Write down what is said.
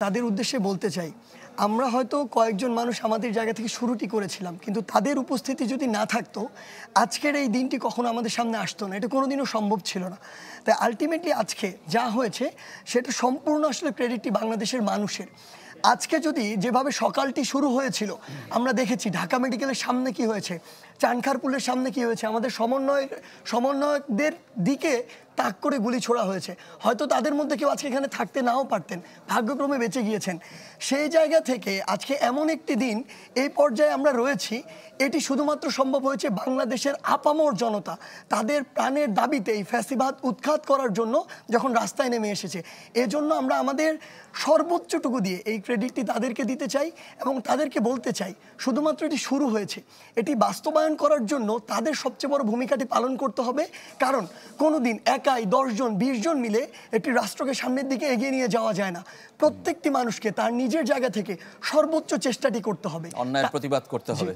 তাদের উদ্দেশ্যে বলতে চাই, আমরা হয়তো কয়েকজন মানুষ আমাদের জায়গা থেকে শুরুটি করেছিলাম, কিন্তু তাদের উপস্থিতি যদি না থাকতো আজকের এই দিনটি কখনো আমাদের সামনে আসতো না। এটা কোনোদিনও সম্ভব ছিল না। তাই আলটিমেটলি আজকে যা হয়েছে সেটা সম্পূর্ণ আসলে ক্রেডিটটি বাংলাদেশের মানুষের। আজকে যদি যেভাবে সকালটি শুরু হয়েছিল, আমরা দেখেছি ঢাকা মেডিকেলের সামনে কি হয়েছে, চানখারপুলের সামনে কি হয়েছে, আমাদের সমন্বয়কদের দিকে তাক করে গুলি ছোড়া হয়েছে। হয়তো তাদের মধ্যে কেউ আজকে এখানে থাকতে নাও পারতেন, ভাগ্যক্রমে বেঁচে গিয়েছেন। সেই জায়গা থেকে আজকে এমন একটি দিন এই পর্যায়ে আমরা রয়েছি, এটি শুধুমাত্র সম্ভব হয়েছে বাংলাদেশের আপামর জনতা তাদের প্রাণের দাবিতে এই ফ্যাসিবাদ উৎখাত করার জন্য যখন রাস্তায় নেমে এসেছে। এজন্য আমরা আমাদের সর্বোচ্চটুকু দিয়ে এই ক্রেডিটটি তাদেরকে দিতে চাই এবং তাদেরকে বলতে চাই শুধুমাত্র এটি শুরু হয়েছে, এটি বাস্তবায়ন করার জন্য তাদের সবচেয়ে বড় ভূমিকাটি পালন করতে হবে। কারণ কোনো দিন একাই 10 জন 20 জন মিলে একটি রাষ্ট্রকে সামনের দিকে এগিয়ে নিয়ে যাওয়া যায় না। প্রত্যেকটি মানুষকে তার নিজের জায়গা থেকে সর্বোচ্চ চেষ্টাটি করতে হবে, অন্যায়ের প্রতিবাদ করতে হবে।